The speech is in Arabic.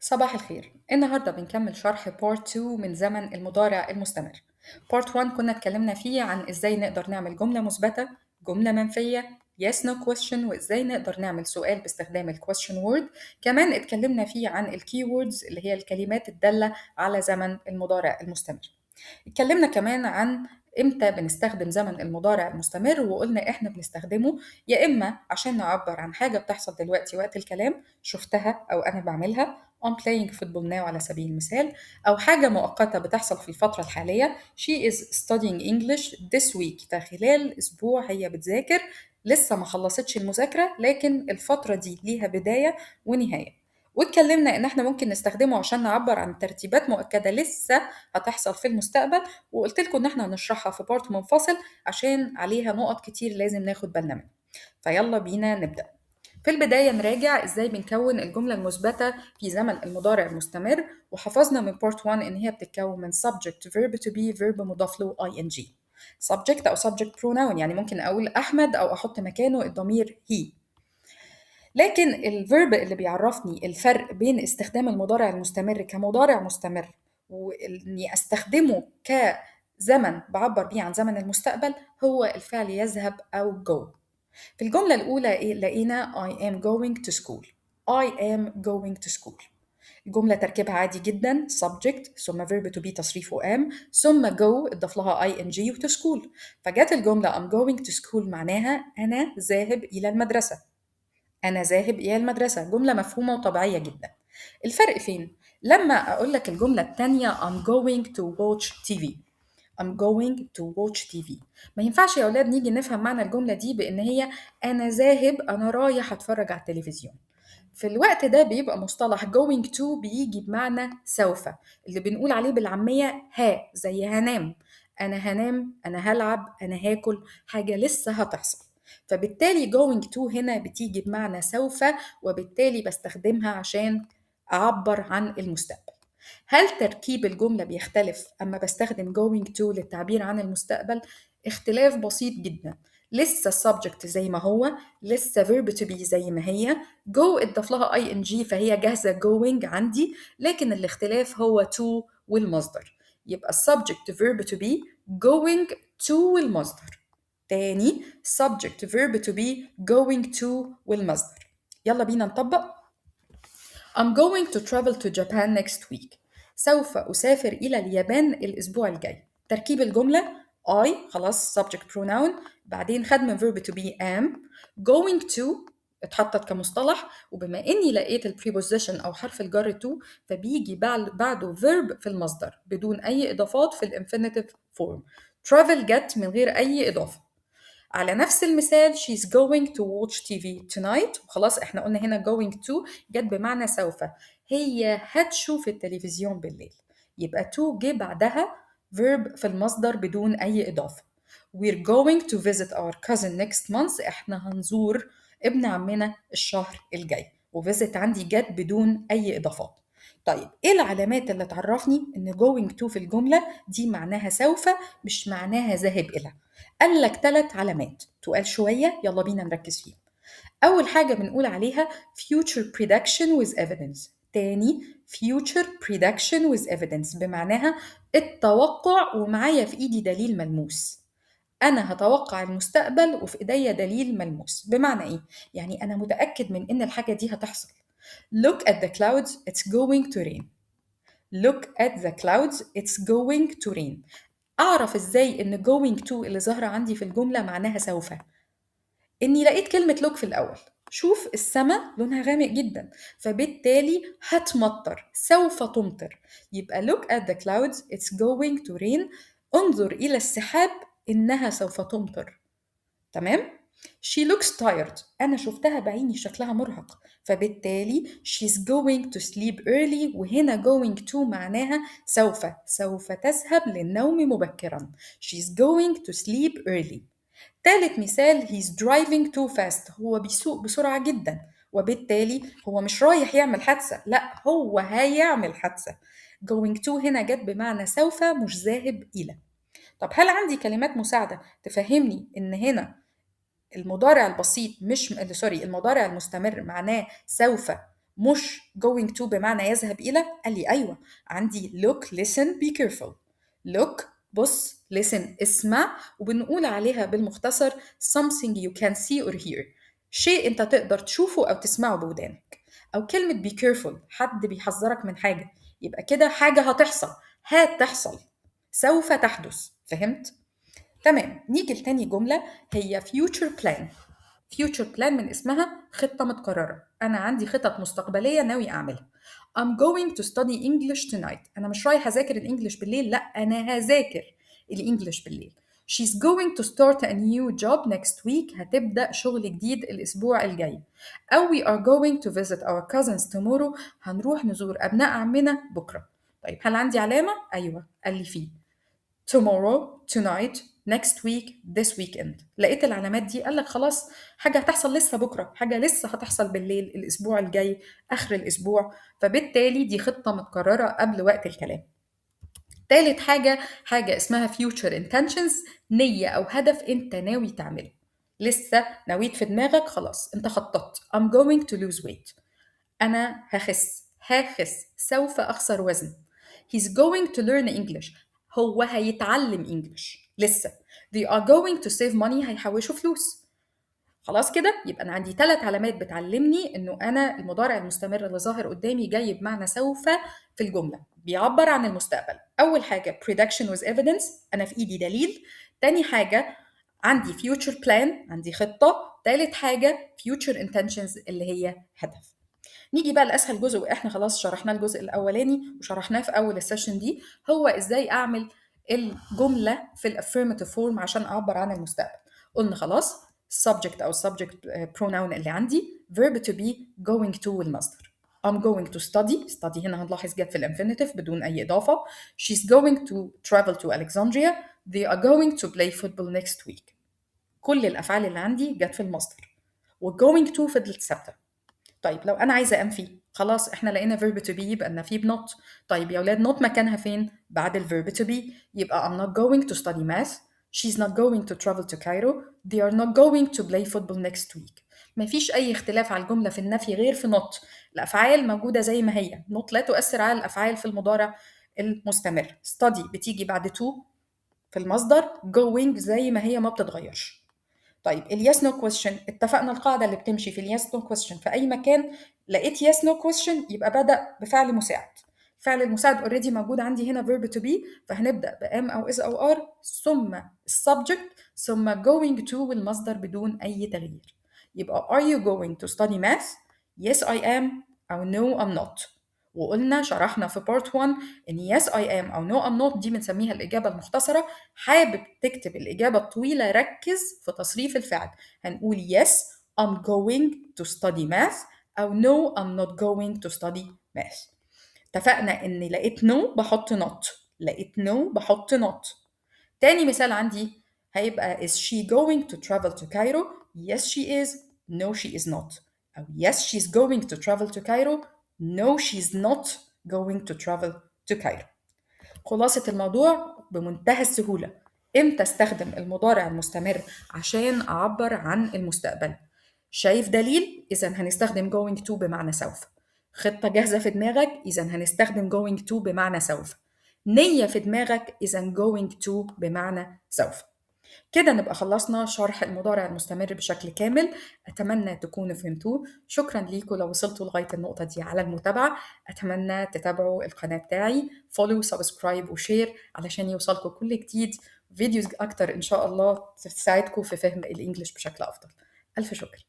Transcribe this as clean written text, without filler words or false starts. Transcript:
صباح الخير. النهاردة بنكمل شرح Part 2 من زمن المضارع المستمر. Part 1 كنا اتكلمنا فيه عن ازاي نقدر نعمل جملة مثبتة، جملة منفية، yes no question، وازاي نقدر نعمل سؤال باستخدام ال question word. كمان اتكلمنا فيه عن ال keywords اللي هي الكلمات الدالة على زمن المضارع المستمر. اتكلمنا كمان عن امتى بنستخدم زمن المضارع المستمر، وقلنا احنا بنستخدمه يا اما عشان نعبر عن حاجة بتحصل دلوقتي وقت الكلام شفتها او انا بعملها I'm playing football now على سبيل المثال، او حاجة مؤقتة بتحصل في الفترة الحالية she is studying English this week، ده خلال اسبوع هي بتذاكر، لسه ما خلصتش المذاكرة لكن الفترة دي ليها بداية ونهاية. واتكلمنا ان احنا ممكن نستخدمه عشان نعبر عن ترتيبات مؤكده لسه هتحصل في المستقبل، وقلت لكم ان احنا هنشرحها في بارت منفصل عشان عليها نقط كتير لازم ناخد بالنا منها. فيلا بينا نبدا. في البدايه نراجع ازاي بنكون الجمله المثبته في زمن المضارع المستمر، وحفظنا من بارت 1 ان هي بتتكون من subject verb to be verb مضاف له ing. subject او subject pronoun يعني ممكن اقول احمد او احط مكانه الضمير he. لكن الفيرب اللي بيعرفني الفرق بين استخدام المضارع المستمر كمضارع مستمر وإني أستخدمه كزمن بعبر بيه عن زمن المستقبل هو الفعل يذهب أو go. في الجملة الأولى لقينا I am going to school. I am going to school. الجملة تركيبها عادي جدا subject ثم verb to be تصريفه am ثم go اضاف لها ing و to school، فجت الجملة I'm going to school معناها أنا ذاهب إلى المدرسة. أنا ذاهب إلى المدرسة جملة مفهومة وطبيعية جدا. الفرق فين؟ لما أقول لك الجملة التانية I'm going to watch TV. I'm going to watch TV. ما ينفعش يا أولاد نيجي نفهم معنى الجملة دي بإن هي أنا ذاهب، أنا رايح أتفرج على التلفزيون. في الوقت ده بيبقى مصطلح going to بيجي بمعنى سوف، اللي بنقول عليه بالعامية زي هنام. أنا هنام، أنا هلعب، أنا هاكل، حاجة لسه هتحصل. فبالتالي going to هنا بتيجي بمعنى سوف، وبالتالي بستخدمها عشان أعبر عن المستقبل. هل تركيب الجملة بيختلف أما بستخدم going to للتعبير عن المستقبل؟ اختلاف بسيط جدا. لسه السبجكت زي ما هو، لسه verb to be زي ما هي، go اتضاف لها ing فهي جاهزة going عندي، لكن الاختلاف هو to والمصدر. يبقى subject verb to be going to والمصدر. تاني subject verb to be going to والمصدر. يلا بينا نطبق. I'm going to travel to Japan next week. سوف أسافر إلى اليابان الأسبوع الجاي. تركيب الجملة I خلاص subject pronoun، بعدين خد من verb to be am، going to اتحطت كمصطلح، وبما إني لقيت ال preposition أو حرف الجر to فبيجي بعده verb في المصدر بدون أي إضافات في ال infinitive form. travel جت من غير أي إضافة. على نفس المثال she's going to watch TV tonight، وخلاص احنا قلنا هنا going to جت بمعنى سوف، هي هتشوف التلفزيون بالليل، يبقى to جه بعدها verb في المصدر بدون أي إضافة. we're going to visit our cousin next month، احنا هنزور ابن عمنا الشهر الجاي، وvisit عندي جت بدون أي إضافات. طيب ايه العلامات اللي تعرفني ان going to في الجملة دي معناها سوف مش معناها ذاهب إلى؟ قال لك 3 علامات تقال شوية، يلا بينا نركز فيهم. أول حاجة بنقول عليها future prediction with evidence. تاني future prediction with evidence بمعناها التوقع ومعايا في إيدي دليل ملموس. أنا هتوقع المستقبل وفي إيديا دليل ملموس. بمعنى إيه؟ يعني أنا متأكد من إن الحاجة دي هتحصل. Look at the clouds, it's going to rain. Look at the clouds, it's going to rain. أعرف إزاي إن going to اللي ظاهرة عندي في الجملة معناها سوف؟ إني لقيت كلمة look في الأول. شوف السماء لونها غامق جدا، فبالتالي هتمطر، سوف تمطر. يبقى look at the clouds it's going to rain. انظر إلى السحاب إنها سوف تمطر. تمام؟ She looks tired. أنا شفتها بعيني شكلها مرهق، فبالتالي she's going to sleep early، وهنا going to معناها سوف تذهب للنوم مبكرا. She's going to sleep early. تالت مثال he's driving too fast، هو بيسوق بسرعة جدا، وبالتالي هو مش رايح يعمل حادثة، لا هو هيعمل حادثة. going to هنا جت بمعنى سوف مش ذاهب إلى. طب هل عندي كلمات مساعدة تفهمني إن هنا المضارع البسيط مش سوري المضارع المستمر معناه سوف مش going to بمعنى يذهب إلى. قال لي أيوة، عندي look listen be careful. look بص، listen اسمع، وبنقول عليها بالمختصر something you can see or hear، شيء انت تقدر تشوفه او تسمعه بودانك. او كلمة be careful حد بيحذرك من حاجة، يبقى كده حاجة هتحصل، هتحصل، سوف تحدث. فهمت؟ تمام. نيجي لتاني جملة، هي future plan. future plan من اسمها خطة متقررة، أنا عندي خطط مستقبلية ناوي أعملها. I'm going to study English tonight. أنا مش رايح أذاكر الإنجليش بالليل، لأ أنا هذاكر الإنجليش بالليل. She's going to start a new job next week. هتبدأ شغل جديد الأسبوع الجاي. أو we are going to visit our cousins tomorrow. هنروح نزور أبناء عمنا بكرة. طيب هل عندي علامة؟ أيوة، قال لي فيه tomorrow, tonight, next week, this weekend. لقيت العلامات دي، قال لك خلاص حاجة هتحصل لسه بكرة، حاجة لسه هتحصل بالليل، الأسبوع الجاي، آخر الأسبوع. فبالتالي دي خطة متكررة قبل وقت الكلام. تالت حاجة، حاجة اسمها future intentions، نية أو هدف أنت ناوي تعمله. لسه نويت في دماغك، خلاص أنت خططت. I'm going to lose weight. أنا هخس، سوف أخسر وزن. He's going to learn English. هو هيتعلم إنجليش لسه. They are going to save money. هيحوشوا فلوس. خلاص كده يبقى أنا عندي 3 علامات بتعلمني إنه أنا المضارع المستمر اللي ظاهر قدامي جاي بمعنى سوف في الجملة، بيعبر عن المستقبل. أول حاجة prediction with evidence، أنا في إيدي دليل. تاني حاجة عندي future plan، عندي خطة. تالت حاجة future intentions اللي هي هدف. نيجي بقى لأسهل جزء، وإحنا خلاص شرحناه الجزء الأولاني وشرحناه في أول السيشن دي، هو إزاي أعمل الجملة في الأفيرماتيف فورم عشان أعبر عن المستقبل. قلنا خلاص subject أو subject pronoun اللي عندي verb to be going to والمصدر. I'm going to study هنا هنلاحظ جت في الانفينيتيف بدون أي إضافة. She's going to travel to Alexandria. They are going to play football next week. كل الأفعال اللي عندي جت في المصدر، وgoing to فضلت ثابتة. طيب لو انا عايزه انفي، خلاص احنا لقينا verb to be يبقى النفي بنوت. طيب يا اولاد نوت مكانها فين؟ بعد الverb to be. يبقى I'm not going to study math. She's not going to travel to Cairo. They are not going to play football next week. مفيش اي اختلاف على الجمله في النفي غير في not. الافعال موجوده زي ما هي. not لا تؤثر على الافعال في المضارع المستمر. study بتيجي بعد to في المصدر. going زي ما هي ما بتتغيرش. طيب اليس نو كويستشن، اتفقنا القاعده اللي بتمشي في اليس نو كويستشن في اي مكان لقيت يس نو كويستشن يبقى بدا بفعل مساعد. الفعل المساعد اوريدي موجود عندي هنا verb to be، فهنبدا بام او is او are ثم السبجكت ثم going to والمصدر بدون اي تغيير. يبقى are you going to study math؟ yes I am او no I'm not. وقلنا شرحنا في part 1 ان yes I am او no I'm not دي بنسميها الإجابة المختصرة. حابب تكتب الإجابة الطويلة ركز في تصريف الفعل. هنقول yes I'm going to study math أو no I'm not going to study math. اتفقنا إن لقيت no بحط not، لقيت no بحط not. تاني مثال عندي هيبقى is she going to travel to Cairo؟ yes she is no she is not. أو yes she's going to travel to Cairo no she's not going to travel to Cairo. خلاصة الموضوع بمنتهى السهولة، امتى استخدم المضارع المستمر عشان أعبر عن المستقبل؟ شايف دليل؟ إذا هنستخدم going to بمعنى سوف. خطة جاهزة في دماغك؟ إذا هنستخدم going to بمعنى سوف. نية في دماغك؟ إذا going to بمعنى سوف. كده نبقى خلصنا شرح المضارع المستمر بشكل كامل. أتمنى تكونوا فهمتوه. شكرا ليكم لو وصلتوا لغاية النقطة دي على المتابعة. أتمنى تتابعوا القناة بتاعي فولو سبسكرايب وشير علشان يوصلكم كل جديد، فيديوز أكتر إن شاء الله تساعدكم في فهم الإنجليش بشكل أفضل. ألف شكر.